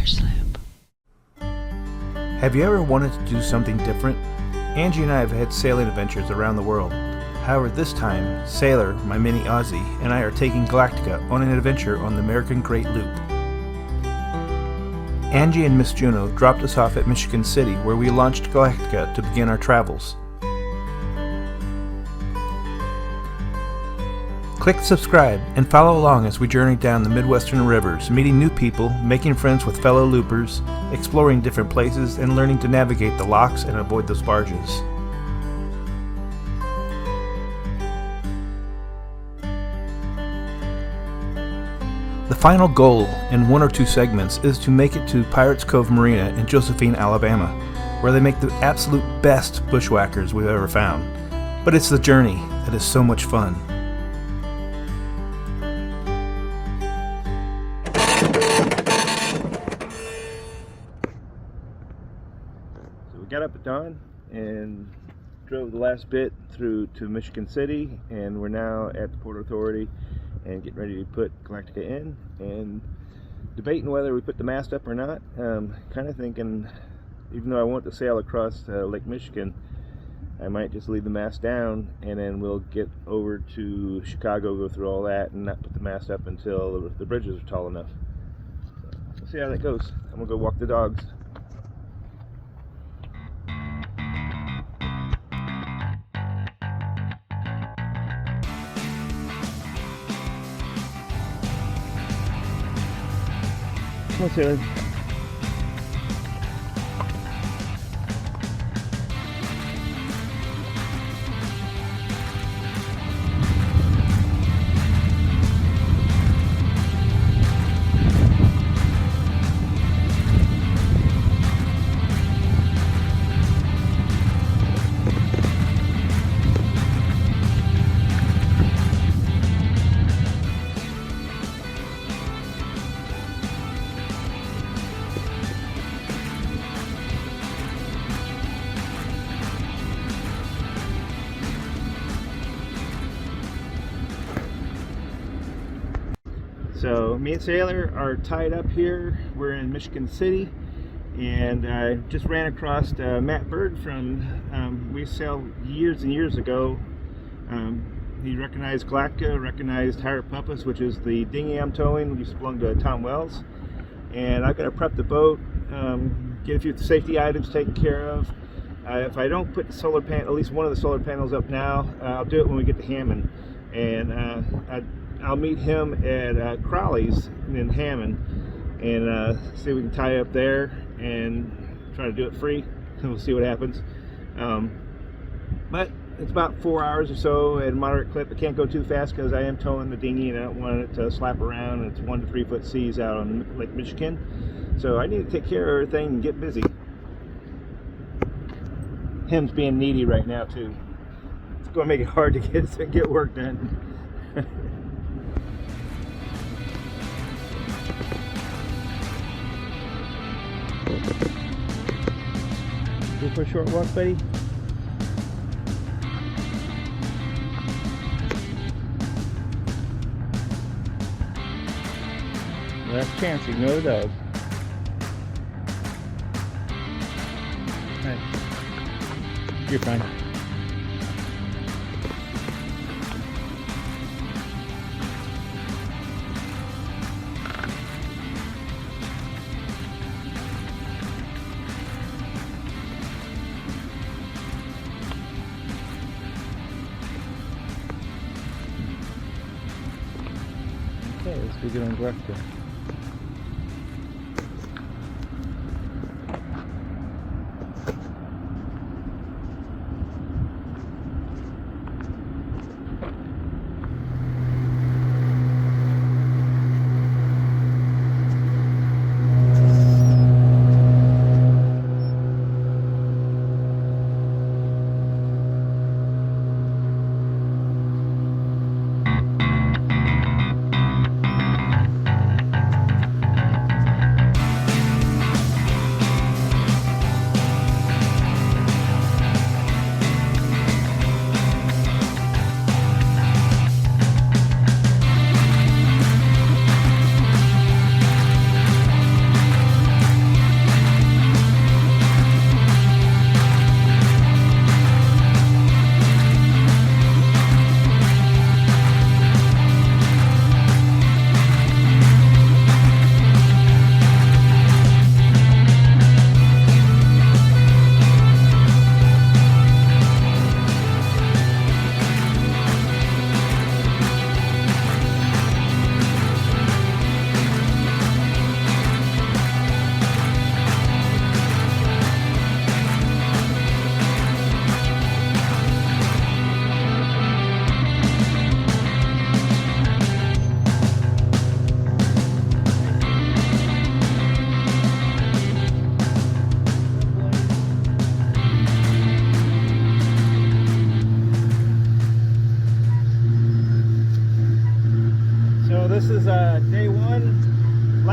StarSloop. Have you ever wanted to do something different? Angie and I have had sailing adventures around the world. However, this time, Sailor, my mini Aussie, and I are taking Galactica on an adventure on the American Great Loop. Angie and Miss Juno dropped us off at Michigan City, where we launched Galactica to begin our travels. Click subscribe and follow along as we journey down the Midwestern rivers, meeting new people, making friends with fellow loopers, exploring different places, and learning to navigate the locks and avoid those barges. The final goal in one or two segments is to make it to Pirates Cove Marina in Josephine, Alabama, where they make the absolute best bushwackers we've ever found. But it's the journey that is so much fun. So we got up at dawn and drove the last bit through to Michigan City, and we're now at the Port Authority and getting ready to put Galactica in and debating whether we put the mast up or not. Kind of thinking, even though I want to sail across Lake Michigan, I might just leave the mast down and then we'll get over to Chicago, go through all that, and not put the mast up until the bridges are tall enough. So we'll see how that goes. I'm gonna go walk the dogs. Come on, Sailor. So me and Sailor are tied up here. We're in Michigan City, and I just ran across Matt Bird from we sailed years and years ago. He recognized Galactica, recognized Higher Purpose, which is the dinghy I'm towing. We used to belong to Tom Wells, and I've got to prep the boat, get a few safety items taken care of. If I don't put the solar panel, at least one of the solar panels up now, I'll do it when we get to Hammond, and I'll meet him at Crowley's in Hammond and see if we can tie up there and try to do it free, and we'll see what happens. But it's about 4 hours or so at a moderate clip. I can't go too fast because I am towing the dinghy and I don't want it to slap around, and it's 1 to 3 foot seas out on Lake Michigan. So I need to take care of everything and get busy. Him's being needy right now too. It's going to make it hard to get work done. Go for a short walk, buddy. Last chance, ignore the dog. Alright. You're fine. Okay, let's go get on Galactica.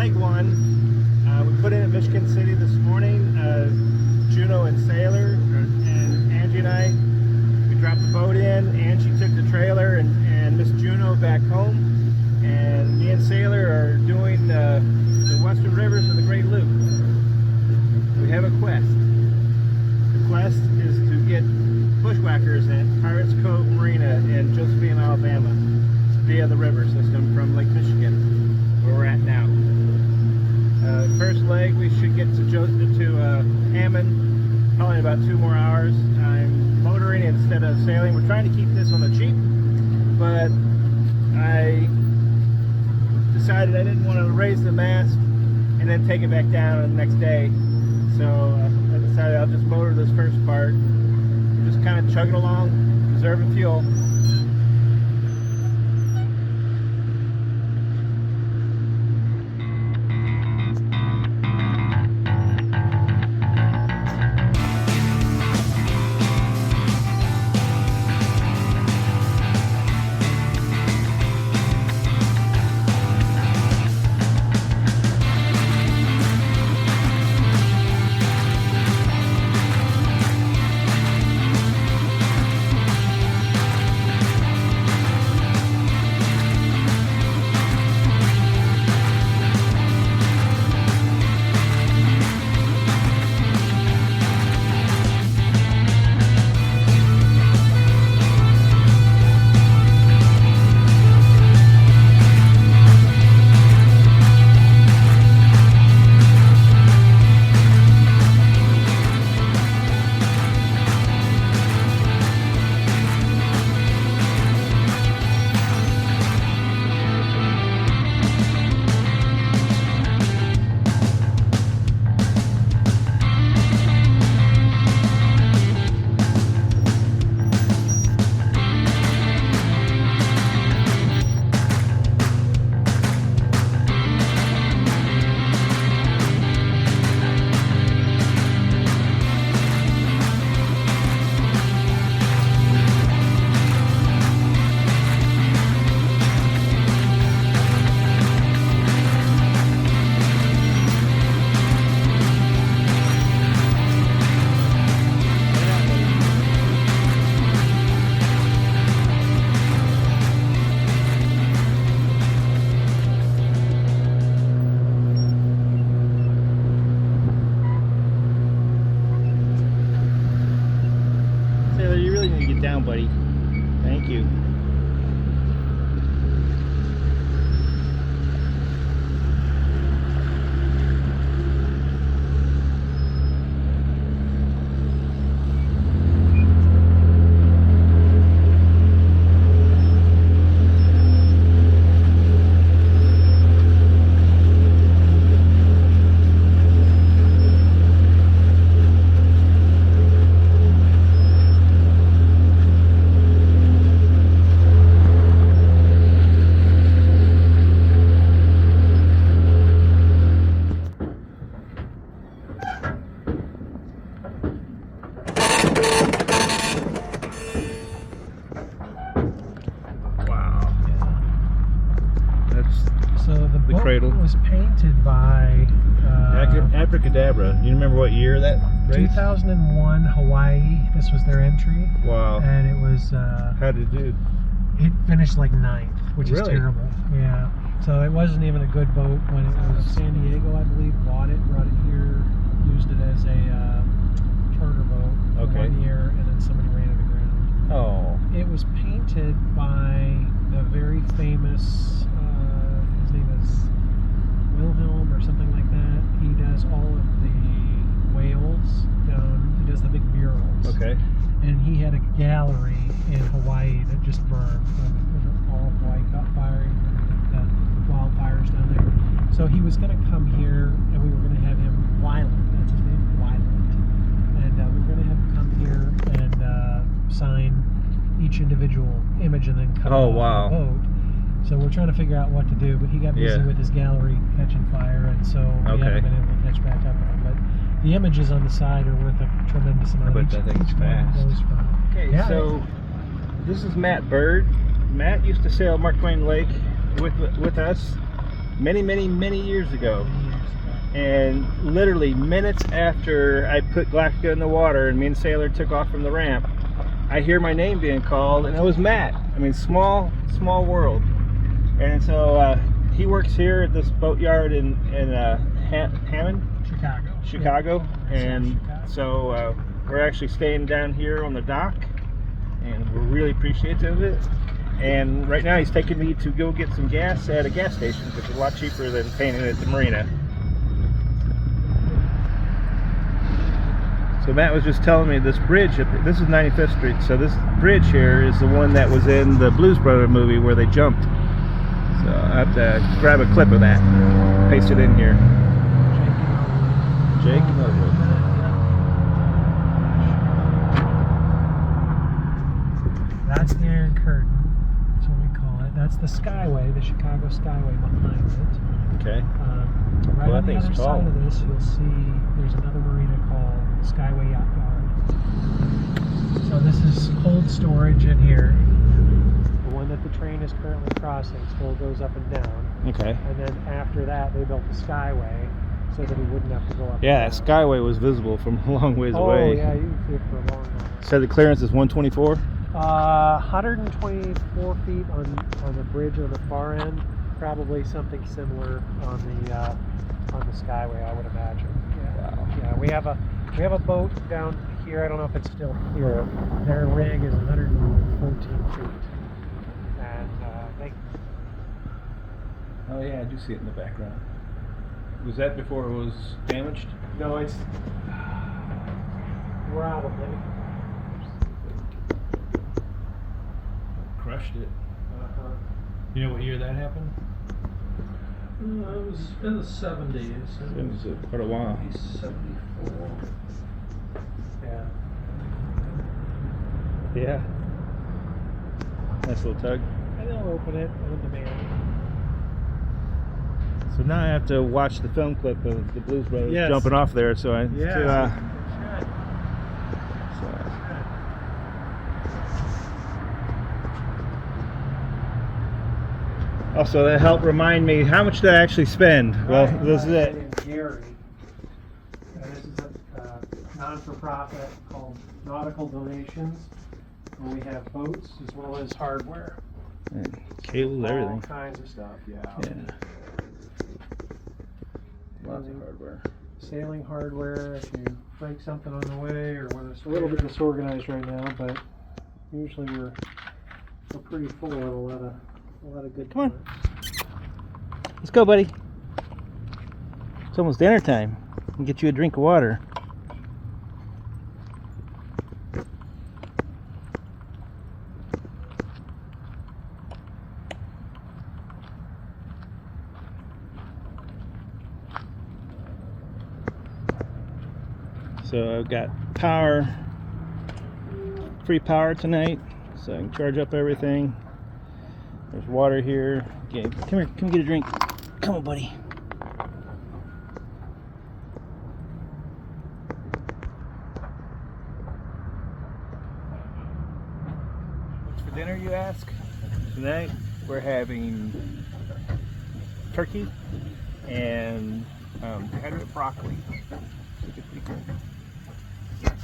leg one, we put in at Michigan City this morning. Juno and Sailor, and Angie and I, we dropped the boat in. Angie took the trailer and Miss Juno back home. And me and Sailor are doing the western rivers of the Great Loop. We have a quest. The quest is to get bushwackers at Pirates Cove Marina in Josephine, Alabama, via the river system from Lake Michigan, where we're at now. First leg, we should get to Hammond, probably about 2 more hours. I'm motoring instead of sailing. We're trying to keep this on the cheap, but I decided I didn't want to raise the mast and then take it back down the next day. So I decided I'll just motor this first part. Just kind of chugging along, preserving fuel. Down, buddy. Thank you. Was painted by Abracadabra. You remember what year that race? 2001 Hawaii. This was their entry. Wow. And it was how did it do? It finished like 9th, which is Really? terrible. Yeah. So it wasn't even a good boat when it was San Diego, I believe, bought it, brought it here, used it as a charter boat for 1 year, and then somebody ran it aground. Oh. It was painted by the very famous his name is Wilhelm or something like that. He does all of the whales down. He does the big murals. Okay. And he had a gallery in Hawaii that just burned when all of Hawaii caught fire, the wildfires down there. So he was going to come here, and we were going to have him, Wyland, that's his name, Wyland. And we were going to have him come here and sign each individual image and then come off the boat. So we're trying to figure out what to do, but he got busy with his gallery catching fire, and so we haven't been able to catch back up on him. But the images on the side are worth a tremendous amount. I bet that thing's fast. Okay, yeah, so this is Matt Bird. Matt used to sail Mark Twain Lake with us. many years ago. Many years ago. And literally minutes after I put Galactica in the water and me and Sailor took off from the ramp, I hear my name being called, and it was Matt. I mean, small world. And so he works here at this boatyard in Hammond, Chicago. Yeah. And so we're actually staying down here on the dock, and we're really appreciative of it. And right now he's taking me to go get some gas at a gas station, which is a lot cheaper than paying it at the marina. So Matt was just telling me this bridge, this is 95th Street, so this bridge here is the one that was in the Blues Brothers movie where they jumped. So I have to grab a clip of that, paste it in here. Jake Norwood. That's the Iron Curtain. That's what we call it. That's the Skyway, the Chicago Skyway behind it. Okay. Right Well, on the that other thing's side tall. of this, you'll see there's another marina called Skyway Yacht Yard. So this is cold storage in here. The one that the train is currently crossing still goes up and down. Okay. And then after that, they built the Skyway so that he wouldn't have to go up Yeah, and that down. Skyway was visible from a long ways Oh, away. yeah, you can see it for a long way. Said the clearance is 124. 124 feet on the bridge on the far end. Probably something similar on the Skyway, I would imagine. Yeah. Wow. Yeah, we have a boat down here. I don't know if it's still here. Their rig is 114 feet, and they. Oh yeah, I do see it in the background. Was that before it was damaged? No, it's probably. Crushed it. Uh-huh. You know what year that happened? It was in the 70s. It was quite a while. 74. Yeah. Yeah. Nice little tug. And they'll open it on demand. So now I have to watch the film clip of the Blues Brothers Yes. jumping off there. So I Yeah. Also, that helped remind me, how much did I actually spend? Well, this is it. My name's Gary. This is a non-for-profit called Nautical Donations, where we have boats as well as hardware. And cables, everything. All kinds of stuff, yeah. Yeah. Lots of hardware. Sailing hardware, if you break something on the way, or whether it's a little bit disorganized right now, but usually we're pretty full of a lot of good Come on. times. Let's go, buddy. It's almost dinner time. I'll get you a drink of water. So I've got power, free power tonight, so I can charge up everything. There's water here. Okay, come here, come get a drink. Come on, buddy. What's for dinner, you ask? Tonight we're having turkey and dehydrated broccoli. Pretty good.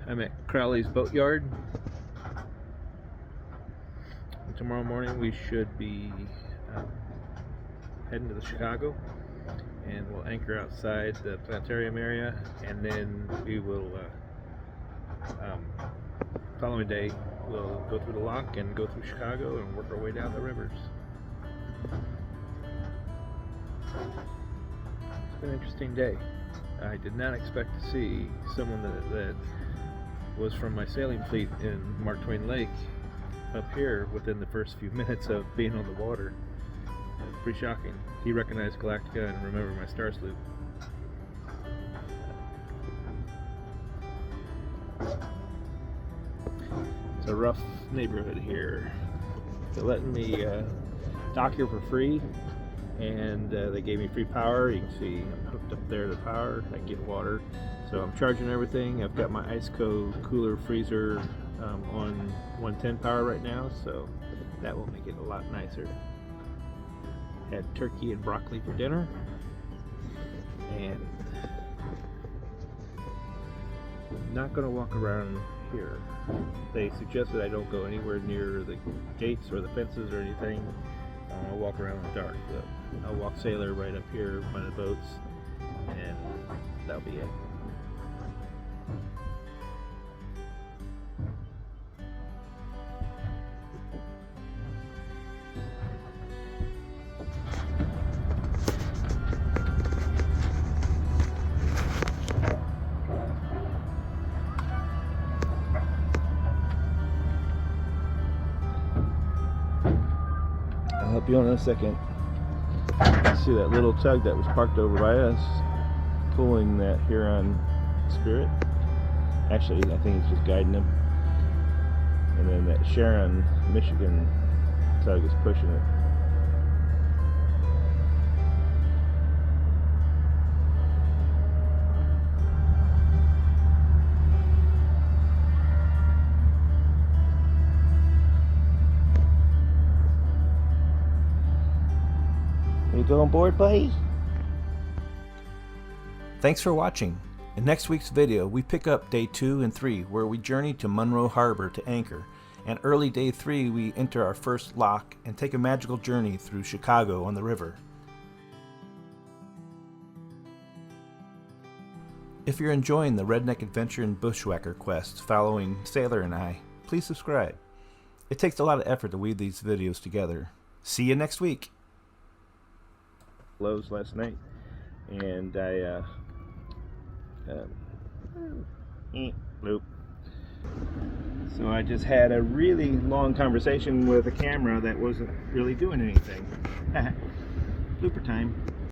I'm at Crowley's Boatyard. Tomorrow morning we should be heading to the Chicago, and we'll anchor outside the planetarium area, and then we will following day we'll go through the lock and go through Chicago and work our way down the rivers. It's been an interesting day. I did not expect to see someone that was from my sailing fleet in Mark Twain Lake up here within the first few minutes of being on the water. Pretty shocking. He recognized Galactica and remembered my StarSloop. It's a rough neighborhood here. They're letting me dock here for free, and they gave me free power. You can see I'm hooked up there to power. I get water. So I'm charging everything. I've got my iceco cooler freezer on 110 power right now, so that will make it a lot nicer. Had turkey and broccoli for dinner, and not going to walk around here. They suggested I don't go anywhere near the gates or the fences or anything. I'll walk around in the dark, but I'll walk Sailor right up here by the boats, and that'll be it. I'll help you on in a second. See that little tug that was parked over by us, pulling that Huron Spirit. Actually, I think it's just guiding him. And then that Sharon, Michigan tug is pushing it. You go on board, buddy? Thanks for watching. In next week's video, we pick up day 2 and 3, where we journey to Monroe Harbor to anchor, and early day 3 we enter our first lock and take a magical journey through Chicago on the river. If you're enjoying the Redneck Adventure and Bushwhacker quest following Sailor and I, please subscribe. It takes a lot of effort to weave these videos together. See you next week. Lows last night, and I bloop. So I just had a really long conversation with a camera that wasn't really doing anything. Blooper time.